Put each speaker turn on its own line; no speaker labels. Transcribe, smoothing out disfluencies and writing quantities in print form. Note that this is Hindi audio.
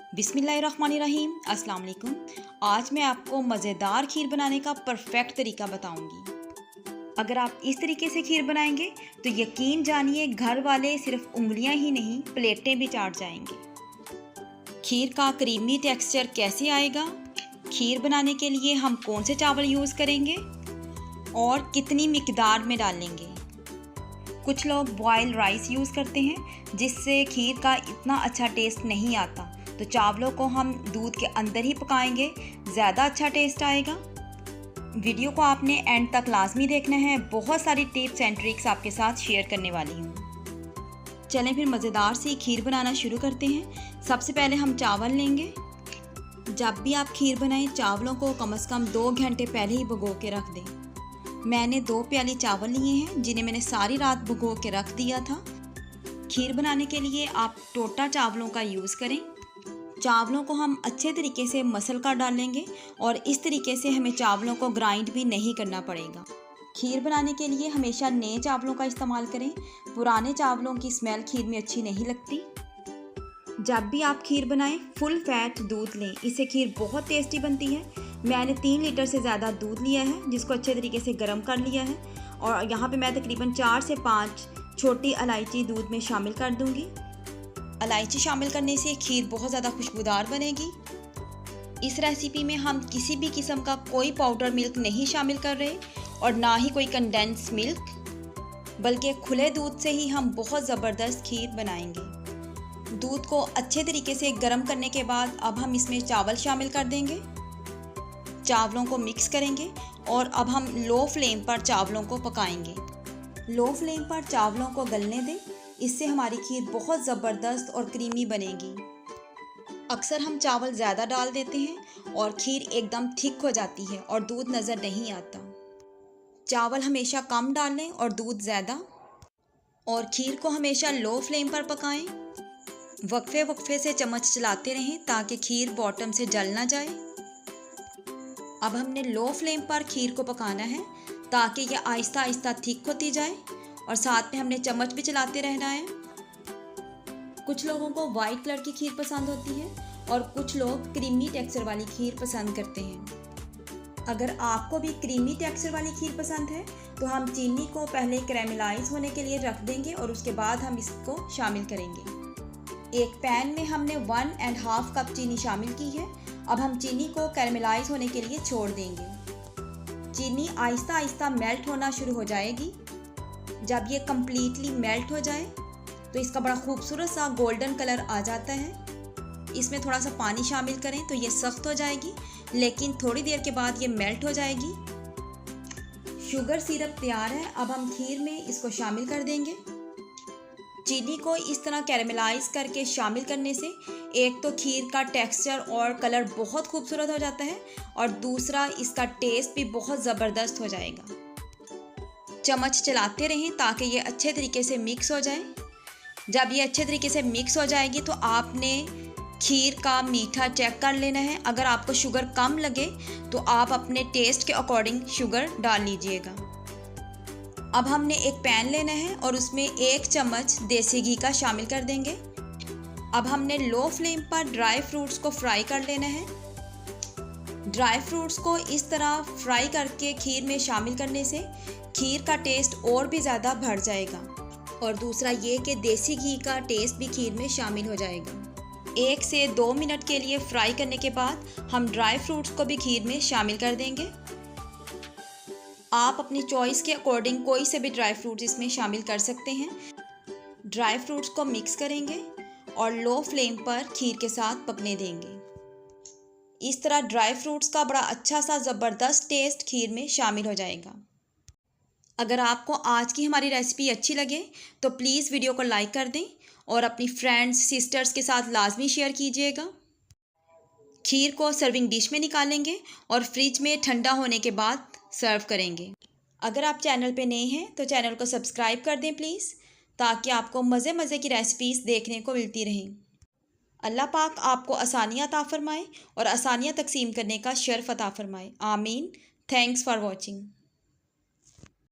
बिस्मिल्लाहिर्रहमानिर्रहीम, अस्सलाम वालेकुम। आज मैं आपको मज़ेदार खीर बनाने का परफेक्ट तरीका बताऊंगी। अगर आप इस तरीके से खीर बनाएंगे तो यकीन जानिए घर वाले सिर्फ उंगलियां ही नहीं प्लेटें भी चाट जाएंगे। खीर का क्रीमी टेक्सचर कैसे आएगा, खीर बनाने के लिए हम कौन से चावल यूज़ करेंगे और कितनी मिकदार में डालेंगे। कुछ लोग बॉयल राइस यूज़ करते हैं जिससे खीर का इतना अच्छा टेस्ट नहीं आता, तो चावलों को हम दूध के अंदर ही पकाएंगे, ज़्यादा अच्छा टेस्ट आएगा। वीडियो को आपने एंड तक लाजमी देखना है, बहुत सारी टिप्स एंड ट्रिक्स आपके साथ शेयर करने वाली हूँ। चलें फिर मज़ेदार सी खीर बनाना शुरू करते हैं। सबसे पहले हम चावल लेंगे। जब भी आप खीर बनाएं चावलों को कम से कम 2 घंटे पहले ही भिगो के रख दें। मैंने 2 प्याली चावल लिए हैं जिन्हें मैंने सारी रात भिगो के रख दिया था। खीर बनाने के लिए आप टोटा चावलों का यूज़ करें। चावलों को हम अच्छे तरीके से मसल कर डालेंगे और इस तरीके से हमें चावलों को ग्राइंड भी नहीं करना पड़ेगा। खीर बनाने के लिए हमेशा नए चावलों का इस्तेमाल करें, पुराने चावलों की स्मेल खीर में अच्छी नहीं लगती। जब भी आप खीर बनाएं फुल फैट दूध लें, इससे खीर बहुत टेस्टी बनती है। मैंने 3 लीटर से ज़्यादा दूध लिया है जिसको अच्छे तरीके से गर्म कर लिया है और यहाँ पे मैं तकरीबन 4 से 5 छोटी इलायची दूध में शामिल कर दूँगी। इलायची शामिल करने से खीर बहुत ज़्यादा खुशबूदार बनेगी। इस रेसिपी में हम किसी भी किस्म का कोई पाउडर मिल्क नहीं शामिल कर रहे और ना ही कोई कंडेंस मिल्क, बल्कि खुले दूध से ही हम बहुत ज़बरदस्त खीर बनाएंगे। दूध को अच्छे तरीके से गर्म करने के बाद अब हम इसमें चावल शामिल कर देंगे। चावलों को मिक्स करेंगे और अब हम लो फ्लेम पर चावलों को पकाएंगे। लो फ्लेम पर चावलों को गलने दें, इससे हमारी खीर बहुत ज़बरदस्त और क्रीमी बनेगी। अक्सर हम चावल ज़्यादा डाल देते हैं और खीर एकदम थिक हो जाती है और दूध नज़र नहीं आता। चावल हमेशा कम डालें और दूध ज़्यादा, और खीर को हमेशा लो फ्लेम पर पकाएं। वक्फे वक्फे से चम्मच चलाते रहें ताकि खीर बॉटम से जल ना जाए। अब हमने लो फ्लेम पर खीर को पकाना है ताकि ये आहिस्ता आहिस्ता थिक होती जाए और साथ में हमने चम्मच भी चलाते रहना है। कुछ लोगों को वाइट कलर की खीर पसंद होती है और कुछ लोग क्रीमी टेक्सचर वाली खीर पसंद करते हैं। अगर आपको भी क्रीमी टेक्सचर वाली खीर पसंद है तो हम चीनी को पहले कैरेमलाइज होने के लिए रख देंगे और उसके बाद हम इसको शामिल करेंगे। एक पैन में हमने 1.5 कप चीनी शामिल की है। अब हम चीनी को कैरेमलाइज होने के लिए छोड़ देंगे। चीनी आहिस्ता आहिस्ता मेल्ट होना शुरू हो जाएगी। जब ये कम्प्लीटली मेल्ट हो जाए तो इसका बड़ा खूबसूरत सा गोल्डन कलर आ जाता है। इसमें थोड़ा सा पानी शामिल करें तो ये सख्त हो जाएगी, लेकिन थोड़ी देर के बाद ये मेल्ट हो जाएगी। शुगर सिरप तैयार है। अब हम खीर में इसको शामिल कर देंगे। चीनी को इस तरह कैरेमलाइज करके शामिल करने से एक तो खीर का टेक्सचर और कलर बहुत खूबसूरत हो जाता है और दूसरा इसका टेस्ट भी बहुत ज़बरदस्त हो जाएगा। चम्मच चलाते रहें ताकि ये अच्छे तरीके से मिक्स हो जाए। जब ये अच्छे तरीके से मिक्स हो जाएगी तो आपने खीर का मीठा चेक कर लेना है। अगर आपको शुगर कम लगे तो आप अपने टेस्ट के अकॉर्डिंग शुगर डाल लीजिएगा। अब हमने एक पैन लेना है और उसमें 1 चम्मच देसी घी का शामिल कर देंगे। अब हमने लो फ्लेम पर ड्राई फ्रूट्स को फ्राई कर लेना है। ड्राई फ्रूट्स को इस तरह फ्राई करके खीर में शामिल करने से खीर का टेस्ट और भी ज़्यादा बढ़ जाएगा और दूसरा ये कि देसी घी का टेस्ट भी खीर में शामिल हो जाएगा। 1 से 2 मिनट के लिए फ्राई करने के बाद हम ड्राई फ्रूट्स को भी खीर में शामिल कर देंगे। आप अपनी चॉइस के अकॉर्डिंग कोई से भी ड्राई फ्रूट्स इसमें शामिल कर सकते हैं। ड्राई फ्रूट्स को मिक्स करेंगे और लो फ्लेम पर खीर के साथ पकने देंगे। इस तरह ड्राई फ्रूट्स का बड़ा अच्छा सा ज़बरदस्त टेस्ट खीर में शामिल हो जाएगा। अगर आपको आज की हमारी रेसिपी अच्छी लगे तो प्लीज़ वीडियो को लाइक कर दें और अपनी फ्रेंड्स सिस्टर्स के साथ लाजमी शेयर कीजिएगा। खीर को सर्विंग डिश में निकालेंगे और फ्रिज में ठंडा होने के बाद सर्व करेंगे। अगर आप चैनल पे नए हैं तो चैनल को सब्सक्राइब कर दें प्लीज़, ताकि आपको मज़े मज़े की रेसिपीज़ देखने को मिलती रहें। अल्लाह पाक आपको आसानियाँ अता फरमाए और आसानियाँ तकसीम करने का शर्फ अता फरमाए। आमीन। Thanks for watching.